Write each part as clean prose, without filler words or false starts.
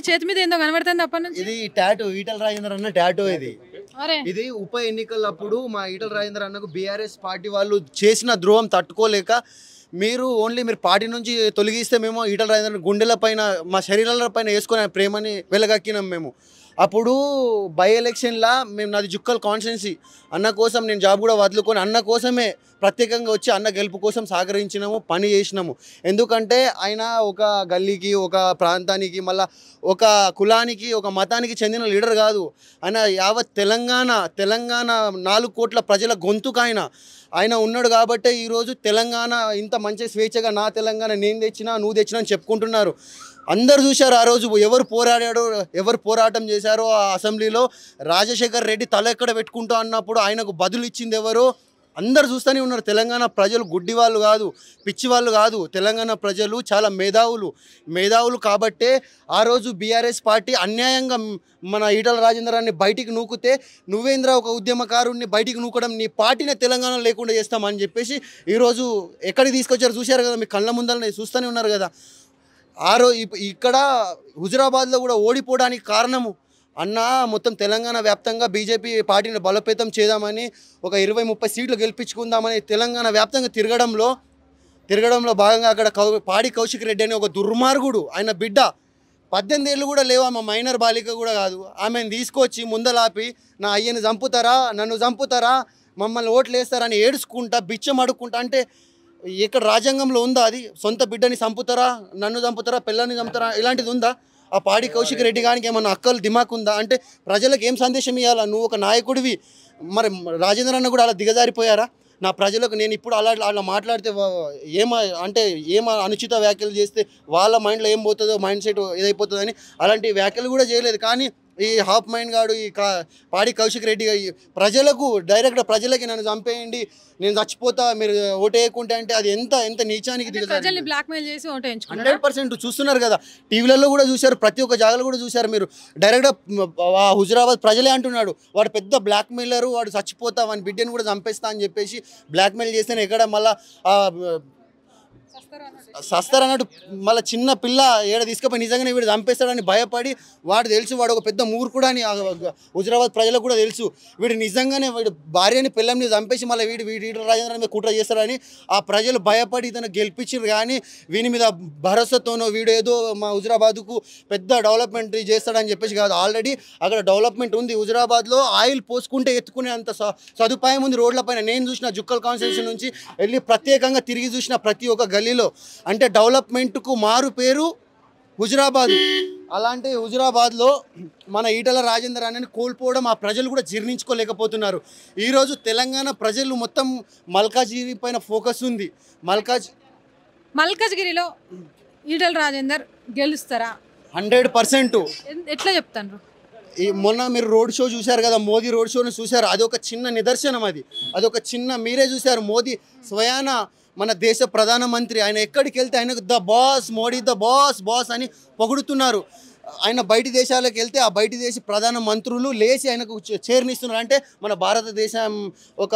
చేతి మీద ఏందో కనబడుతుంది అప్పటి నుంచి. ఇది టాటూ, ఈటల రాజేందర్ అన్న టాటూ ఇది. అరే ఇది ఉప ఎన్నికలప్పుడు మా ఈటల రాజేందర్ అన్నకు బీఆర్ఎస్ పార్టీ వాళ్ళు చేసిన ద్రోహం తట్టుకోలేక మీరు పార్టీ నుంచి తొలగిస్తే మేము ఈటల రాజేందర్ గుండెల పైన మా శరీరాల పైన వేసుకొని ప్రేమని వెలగక్కినాం మేము. అప్పుడు బై ఎలక్షన్లా నాది జుక్కల్ కాన్స్టిట్యున్సీ అన్న కోసం నేను జాబ్ కూడా వదులుకొని అన్న కోసమే ప్రత్యేకంగా వచ్చి అన్న గెలుపు కోసం సహకరించినాము, పని చేసినాము. ఎందుకంటే ఆయన ఒక గల్లీకి, ఒక ప్రాంతానికి, మళ్ళీ ఒక కులానికి, ఒక మతానికి చెందిన లీడర్ కాదు. ఆయన యావత్ తెలంగాణ 4 కోట్ల ప్రజల గొంతుకు ఆయన ఉన్నాడు. కాబట్టే ఈరోజు తెలంగాణ ఇంత మంచి స్వేచ్ఛగా నా తెలంగాణ నేను తెచ్చినా నువ్వు తెచ్చినా అని చెప్పుకుంటున్నారు. అందరు చూశారు ఆ రోజు ఎవరు పోరాడాడో, ఎవరు పోరాటం చేశారో. ఆ అసెంబ్లీలో రాజశేఖర్ రెడ్డి తల ఎక్కడ పెట్టుకుంటూ అన్నప్పుడు ఆయనకు బదులు ఇచ్చింది ఎవరో అందరు చూస్తూనే ఉన్నారు. తెలంగాణ ప్రజలు గుడ్డి వాళ్ళు కాదు, పిచ్చి వాళ్ళు కాదు. తెలంగాణ ప్రజలు చాలా మేధావులు కాబట్టే ఆ రోజు బీఆర్ఎస్ పార్టీ అన్యాయంగా మన ఈటల రాజేందరాన్ని బయటికి నూకితే నువ్వేంద్ర ఒక ఉద్యమకారుడిని బయటికి నూకడం, నీ పార్టీనే తెలంగాణ లేకుండా చేస్తామని చెప్పేసి ఈరోజు ఎక్కడికి తీసుకొచ్చారు చూశారు కదా, మీ కళ్ళ ముందరనే చూస్తూనే ఉన్నారు కదా. ఇక్కడ హుజురాబాద్లో కూడా ఓడిపోవడానికి కారణము అన్న మొత్తం తెలంగాణ వ్యాప్తంగా బీజేపీ పార్టీని బలోపేతం చేద్దామని ఒక 20-30 సీట్లు గెలిపించుకుందామని తెలంగాణ వ్యాప్తంగా తిరగడంలో భాగంగా అక్కడ పాడి కౌశిక్ రెడ్డి అనే ఒక దుర్మార్గుడు, ఆయన బిడ్డ 18 ఏళ్ళు కూడా లేవు, ఆమె మైనర్ బాలిక కూడా కాదు, ఆమెను తీసుకొచ్చి ముందలాపి నా అయ్యని చంపుతారా, నన్ను చంపుతారా, మమ్మల్ని ఓట్లు వేస్తారని ఏడుచుకుంటా బిచ్చం అడుక్కుంటా. అంటే ఇక్కడ రాజ్యాంగంలో ఉందా అది? సొంత బిడ్డని చంపుతారా, నన్ను చంపుతారా, పిల్లని చంపుతారా, ఇలాంటిది ఉందా? ఆ పాడి కౌశిక్ రెడ్డి గారికి ఏమన్నా అక్కలు దిమాక్ ఉందా? అంటే ప్రజలకు ఏం సందేశం ఇవ్వాలా? నువ్వు ఒక నాయకుడివి. మరి రాజేంద్ర అన్న కూడా అలా దిగజారిపోయారా? నా ప్రజలకు నేను ఇప్పుడు అలా మాట్లాడితే ఏం అనుచిత వ్యాఖ్యలు చేస్తే వాళ్ళ మైండ్లో ఏం పోతుందో, మైండ్ సెట్ ఏదైపోతుందని అలాంటి వ్యాఖ్యలు కూడా చేయలేదు. కానీ ఈ హాఫ్ మైండ్ గాడు ఈ పాడి కౌశిక్ రెడ్డి ప్రజలకు డైరెక్ట్ ప్రజలకి నన్ను చంపేయండి, నేను చచ్చిపోతా, మీరు ఓటేయకుంటే అంటే అది ఎంత నీచానికి ప్రజల్ని బ్లాక్మెయిల్ చేసి ఓటేయించుకున్నారు. 100% చూస్తున్నారు కదా, టీవీలలో కూడా చూశారు, ప్రతి ఒక్క జాగాలో కూడా చూశారు మీరు. డైరెక్ట్గా హుజురాబాద్ ప్రజలే అంటున్నాడు వాడు పెద్ద బ్లాక్మెయిలరు, వాడు చచ్చిపోతా, వాని బిడ్డను కూడా చంపేస్తా అని చెప్పేసి బ్లాక్మెయిల్ చేస్తేనే ఎక్కడ మళ్ళీ సస్తారన్నట్టు మళ్ళీ చిన్న పిల్ల ఏడ తీసుకుపోయి నిజంగానే వీడు చంపేస్తాడని భయపడి వాడు తెలుసు వాడు ఒక పెద్ద మూర్ఖుడు అని హుజురాబాద్ ప్రజలకు కూడా తెలుసు. వీడు నిజంగానే వీడు భార్యని పిల్లని చంపేసి మళ్ళీ వీడు రాజేంద్ర మీద కుట్ర చేస్తాడని ఆ ప్రజలు భయపడి ఇతను గెలిపించారు. కానీ వీని మీద భరోసాతోనో వీడు ఏదో మా హుజురాబాద్కు పెద్ద డెవలప్మెంట్ చేస్తాడని చెప్పేసి కాదు. ఆల్రెడీ అక్కడ డెవలప్మెంట్ ఉంది. హుజురాబాద్లో ఆయిల్ పోసుకుంటే ఎత్తుకునే అంత సదుపాయం ఉంది రోడ్లపైన. నేను చూసిన జుక్కల్ కాన్స్టిట్యున్సీ నుంచి వెళ్ళి ప్రత్యేకంగా తిరిగి చూసిన ప్రతి ఒక్క గల్లీలో. అంటే డెవలప్మెంట్కు మారు పేరు హుజురాబాద్. అలాంటి హుజురాబాద్లో మన ఈటల రాజేందర్ అని కోల్పోవడం ఆ ప్రజలు కూడా జీర్ణించుకోలేకపోతున్నారు. ఈరోజు తెలంగాణ ప్రజలు మొత్తం మల్కాజ్గిరి పైన ఫోకస్ ఉంది. మల్కాజ్గిరిలో ఈటల రాజేందర్ గెలుస్తారా? 100%. ఎట్లా చెప్తాను? మొన్న మీరు రోడ్ షో చూశారు కదా, మోదీ రోడ్ షోని చూశారు. అదొక చిన్న నిదర్శనం. అదొక చిన్న మీరే చూశారు. మోదీ స్వయాన మన దేశ ప్రధానమంత్రి, ఆయన ఎక్కడికి వెళ్తే ఆయనకు the boss, Modi the boss అని పొగుడుతున్నారు. ఆయన బయటి దేశాలకు వెళ్తే ఆ బయటి దేశ ప్రధాన మంత్రులు లేచి ఆయనకు చేర్నిస్తున్నారు. అంటే మన భారతదేశం ఒక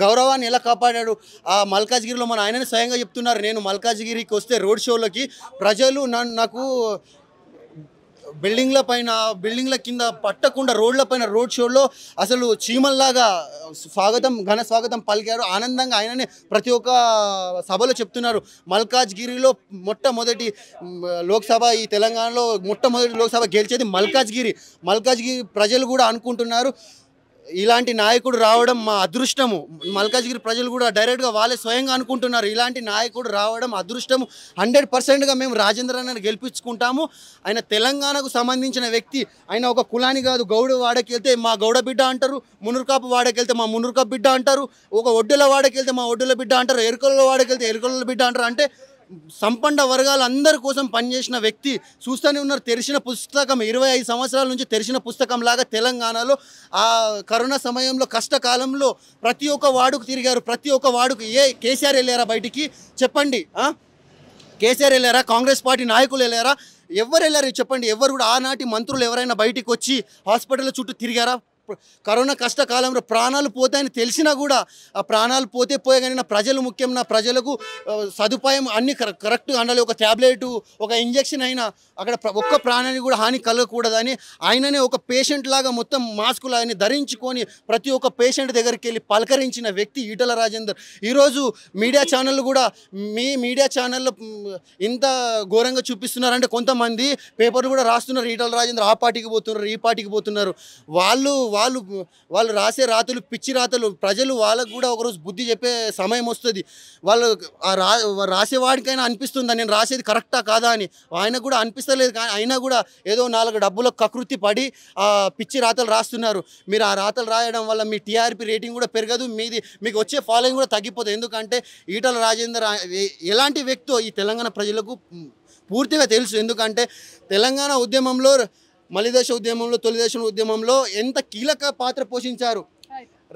గౌరవాన్ని ఎలా కాపాడాడు. ఆ మల్కాజ్గిరిలో మన ఆయననే స్వయంగా చెప్తున్నారు, నేను మల్కాజ్గిరికి వస్తే రోడ్ షోలకి ప్రజలు నాకు బిల్డింగ్ల కింద పట్టకుండా రోడ్ షోలో అసలు చీమల్లాగా ఘన స్వాగతం పలికారు. ఆనందంగా ఆయననే ప్రతి ఒక్క సభలో చెప్తున్నారు. మల్కాజ్గిరిలో మొట్టమొదటి లోక్సభ, ఈ తెలంగాణలో మొట్టమొదటి లోక్సభ గెలిచేది మల్కాజ్గిరి ప్రజలు కూడా అనుకుంటున్నారు ఇలాంటి నాయకుడు రావడం మా అదృష్టము. మల్కాజ్గిరి ప్రజలు కూడా డైరెక్ట్గా వాళ్ళే స్వయంగా అనుకుంటున్నారు ఇలాంటి నాయకుడు రావడం అదృష్టము. 100%గా మేము రాజేంద్ర అన్నని గెలిపించుకుంటాము. ఆయన తెలంగాణకు సంబంధించిన వ్యక్తి. ఆయన ఒక కులాని కాదు. గౌడ వాడకి వెళ్తే మా గౌడ బిడ్డ అంటారు, మునుర్కాపు వాడకి వెళ్తే మా మునుర్కాపు బిడ్డ అంటారు, ఒక ఒడ్డుల వాడకి వెళ్తే మా ఒడ్డుల బిడ్డ అంటారు, ఎరుకల వాడకి వెళ్తే ఎరుకల బిడ్డ అంటారు. అంటే సంపన్న వర్గాల అందరి కోసం పనిచేసిన వ్యక్తి. చూస్తూనే ఉన్నారు, తెరిచిన పుస్తకం 25 సంవత్సరాల నుంచి తెరిచిన పుస్తకం లాగా తెలంగాణలో ఆ కరోనా సమయంలో కష్టకాలంలో ప్రతి ఒక్క వార్డుకు తిరిగారు. ప్రతి ఒక్క వార్డుకు కేసీఆర్ వెళ్ళారా బయటికి? చెప్పండి. కేసీఆర్ వెళ్ళారా? కాంగ్రెస్ పార్టీ నాయకులు వెళ్ళారా? ఎవరు వెళ్ళారు చెప్పండి? ఎవరు కూడా ఆనాటి మంత్రులు ఎవరైనా బయటికి వచ్చి హాస్పిటల్ చుట్టూ తిరిగారా? కరోనా కష్టకాలంలో ప్రాణాలు పోతాయని తెలిసినా కూడా ఆ ప్రాణాలు పోతే కానీ నా ప్రజలు ముఖ్యం, నా ప్రజలకు సదుపాయం అన్ని కరెక్ట్గా అండాలి. ఒక ట్యాబ్లెట్, ఒక ఇంజెక్షన్ అయినా అక్కడ ఒక్క ప్రాణానికి కూడా హాని కలగకూడదని ఆయననే ఒక పేషెంట్ లాగా మొత్తం మాస్కులు ఆయన ధరించుకొని ప్రతి ఒక్క పేషెంట్ దగ్గరికి వెళ్ళి పలకరించిన వ్యక్తి ఈటల రాజేందర్. ఈరోజు మీడియా ఛానళ్ళు కూడా మీ మీడియా ఛానల్లో ఇంత ఘోరంగా చూపిస్తున్నారంటే కొంతమంది పేపర్లు కూడా రాస్తున్నారు ఈటల రాజేందర్ ఆ పార్టీకి పోతున్నారు, ఈ పార్టీకి పోతున్నారు. వాళ్ళు రాసే రాతలు పిచ్చి రాతలు. ప్రజలు వాళ్ళకు కూడా ఒకరోజు బుద్ధి చెప్పే సమయం వస్తుంది. వాళ్ళు రాసేవాడికైనా అనిపిస్తుందా నేను రాసేది కరెక్టా కాదా అని. ఆయనకు కూడా అనిపిస్తలేదు, కానీ అయినా కూడా ఏదో 4 డబ్బులకు కకృతి పడి ఆ పిచ్చి రాతలు రాస్తున్నారు. మీరు ఆ రాతలు రాయడం వల్ల మీ టీఆర్పీ రేటింగ్ కూడా పెరగదు, మీకు వచ్చే ఫాలోయింగ్ కూడా తగ్గిపోతుంది. ఎందుకంటే ఈటల రాజేందర్ ఎలాంటి వ్యక్తో ఈ తెలంగాణ ప్రజలకు పూర్తిగా తెలుసు. ఎందుకంటే తెలంగాణ ఉద్యమంలో, మలిదశ ఉద్యమంలో, తొలిదశ ఉద్యమంలో ఎంత కీలక పాత్ర పోషించారు.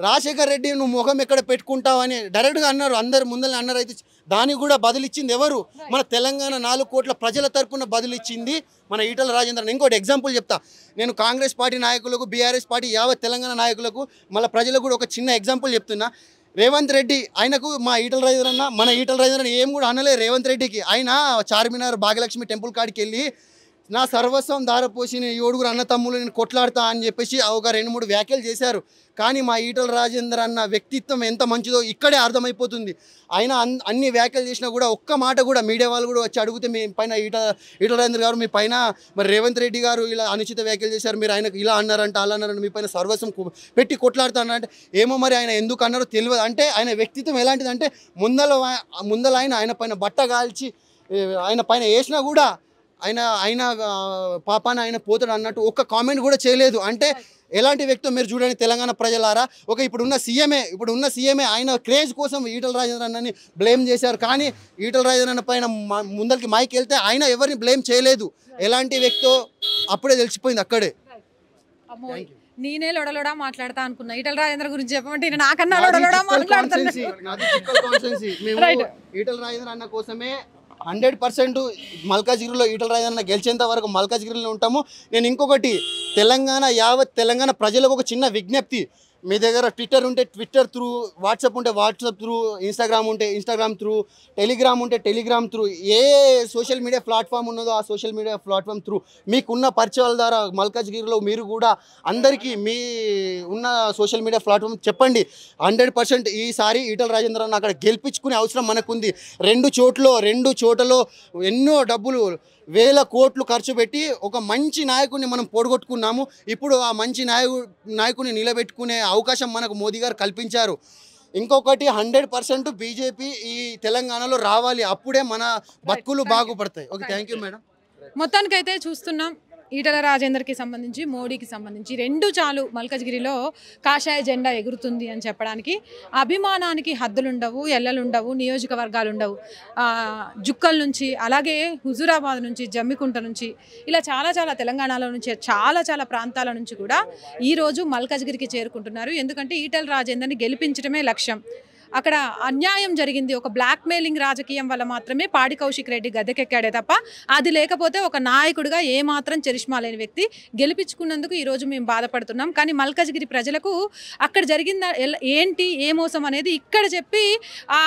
రాజశేఖర్ రెడ్డి నువ్వు ముఖం ఎక్కడ పెట్టుకుంటావు అని డైరెక్ట్గా అన్నారు, అందరు ముందర అన్నారు. అయితే దానికి కూడా బదిలిచ్చింది ఎవరు? మన తెలంగాణ 4 కోట్ల ప్రజల తరపున బదిలిచ్చింది మన ఈటల రాజేందర్. ఇంకోటి ఎగ్జాంపుల్ చెప్తా. నేను కాంగ్రెస్ పార్టీ నాయకులకు, బీఆర్ఎస్ పార్టీ యావత్ తెలంగాణ నాయకులకు, మళ్ళీ ప్రజలకు కూడా ఒక చిన్న ఎగ్జాంపుల్ చెప్తున్నా. రేవంత్ రెడ్డి ఆయనకు మన ఈటల రాజేందర్ అన్న ఏం కూడా అనలే రేవంత్ రెడ్డికి. ఆయన చార్మినార్ భాగ్యలక్ష్మి టెంపుల్ కాడికి వెళ్ళి నా సర్వస్వం దారపోసి నేను 7 అన్న తమ్ములు నేను కొట్లాడతా అని చెప్పేసి ఒక 2-3 వ్యాఖ్యలు చేశారు. కానీ మా ఈటల రాజేందర్ అన్న వ్యక్తిత్వం ఎంత మంచిదో ఇక్కడే అర్థమైపోతుంది. ఆయన అన్ని వ్యాఖ్యలు చేసినా కూడా ఒక్క మాట కూడా మీడియా వాళ్ళు కూడా వచ్చి అడిగితే మీ పైన ఈటల రాజేందర్ గారు మీ పైన మరి రేవంత్ రెడ్డి గారు ఇలా అనుచిత వ్యాఖ్యలు చేశారు, మీరు ఆయనకు ఇలా అన్నారంట అలా అన్నారంట, మీ పైన సర్వస్వం పెట్టి కొట్లాడుతానంటే ఏమో మరి ఆయన ఎందుకు అన్నారో తెలియదు. అంటే ఆయన వ్యక్తిత్వం ఎలాంటిదంటే ముందల ఆయన పైన బట్ట కాల్చి ఆయన పైన వేసినా కూడా ఆయన పాపాన ఆయన పోతాడు అన్నట్టు ఒక్క కామెంట్ కూడా చేయలేదు. అంటే ఎలాంటి వ్యక్తో మీరు చూడండి తెలంగాణ ప్రజలారా. ఇప్పుడున్న సీఎమే ఆయన క్రేజ్ కోసం ఈటల రాజేందర్ అన్నని బ్లేమ్ చేశారు. కానీ ఈటల రాజేందర్ అన్న పైన ముందరికి మైక్ వెళ్తే ఆయన ఎవరిని బ్లేమ్ చేయలేదు. ఎలాంటి వ్యక్తో అప్పుడే తెలిసిపోయింది అక్కడే. నేనే లొడలోడా మాట్లాడతా అనుకున్నా. ఈటల రాజేందర్ గురించి చెప్పమంటే నాకన్నా లొడలోడా మాట్లాడుతున్నా. ఈటల రాజేందర్ అన్న కోసమే 100% మల్కాజ్గిరిలో ఈటల రాజేందర్ అన్న గెలిచేంత వరకు మల్కాజ్గిరిలో ఉంటాము. నేను ఇంకొకటి యావత్ తెలంగాణ ప్రజలకు ఒక చిన్న విజ్ఞప్తి. మీ దగ్గర ట్విట్టర్ ఉంటే ట్విట్టర్ త్రూ, వాట్సాప్ ఉంటే వాట్సాప్ త్రూ, ఇన్స్టాగ్రామ్ ఉంటే ఇన్స్టాగ్రామ్ త్రూ, టెలిగ్రామ్ ఉంటే టెలిగ్రామ్ త్రూ, ఏ సోషల్ మీడియా ప్లాట్ఫామ్ ఉన్నదో ఆ సోషల్ మీడియా ప్లాట్ఫామ్ త్రూ మీకున్న పరిచయాల ద్వారా మల్కాజ్గిరిలో మీరు కూడా అందరికీ మీ ఉన్న సోషల్ మీడియా ప్లాట్ఫామ్ చెప్పండి. 100% ఈసారి ఈటల రాజేందర్ అన్న అక్కడ గెలిపించుకునే అవసరం మనకుంది. 2 చోట్లలో ఎన్నో డబ్బులు 1000 కోట్లు ఖర్చు పెట్టి ఒక మంచి నాయకుడిని మనం పోగొట్టుకున్నాము. ఇప్పుడు ఆ మంచి నాయకుడిని నిలబెట్టుకునే అవకాశం మనకు మోదీ గారు కల్పించారు. ఇంకొకటి 100% బీజేపీ ఈ తెలంగాణలో రావాలి. అప్పుడే మన బతుకులు బాగుపడతాయి. Okay, thank you madam. మొత్తానికైతే చూస్తున్నాం ఈటల రాజేందర్కి సంబంధించి, మోడీకి సంబంధించి 2 చాలు మల్కజ్గిరిలో కాషాయ జెండా ఎగురుతుంది అని చెప్పడానికి. అభిమానానికి హద్దులుండవు, ఎల్లలుండవు, నియోజకవర్గాలు ఉండవు. జుక్కల్ నుంచి, అలాగే హుజూరాబాద్ నుంచి, జమ్మికుంట నుంచి, ఇలా చాలా తెలంగాణలో నుంచి చాలా ప్రాంతాల నుంచి కూడా ఈరోజు మల్కజ్గిరికి చేరుకుంటున్నారు. ఎందుకంటే ఈటల రాజేందర్ని గెలిపించడమే లక్ష్యం. అక్కడ అన్యాయం జరిగింది. ఒక బ్లాక్ మెయిలింగ్ రాజకీయం వల్ల మాత్రమే పాడి కౌశిక్ రెడ్డి గద్దెకెక్కాడే తప్ప అది లేకపోతే ఒక నాయకుడిగా ఏమాత్రం చరిష్మా లేని వ్యక్తి గెలిపించుకున్నందుకు ఈరోజు మేము బాధపడుతున్నాం. కానీ మల్కజ్గిరి ప్రజలకు అక్కడ జరిగింది ఏంటి, ఏ మోసం అనేది ఇక్కడ చెప్పి ఆ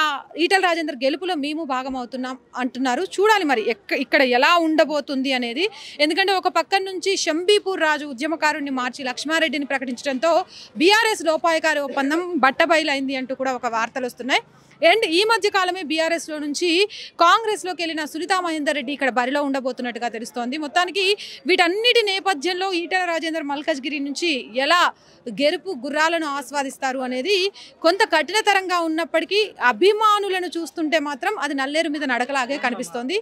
ఈటల రాజేందర్ గెలుపులో మేము భాగమవుతున్నాం అంటున్నారు. చూడాలి మరి ఇక్కడ ఎలా ఉండబోతుంది అనేది. ఎందుకంటే ఒక పక్క నుంచి షంబీపూర్ రాజు ఉద్యమకారుడిని మార్చి లక్ష్మారెడ్డిని ప్రకటించడంతో బీఆర్ఎస్ లోపాయకారి ఒప్పందం బట్టబయలైంది అంటూ కూడా ఒక వార్తలు వస్తున్నాయి. అండ్ ఈ మధ్య కాలమే బీఆర్ఎస్లో నుంచి కాంగ్రెస్లోకి వెళ్ళిన సునీతా మహేందర్ రెడ్డి ఇక్కడ బరిలో ఉండబోతున్నట్టుగా తెలుస్తోంది. మొత్తానికి వీటన్నిటి నేపథ్యంలో ఈటల రాజేందర్ మల్కజ్గిరి నుంచి ఎలా గెలుపు గుర్రాలను ఆస్వాదిస్తారు అనేది కొంత కఠినతరంగా ఉన్నప్పటికీ అభిమానులను చూస్తుంటే మాత్రం అది నల్లేరు మీద నడకలాగే కనిపిస్తోంది.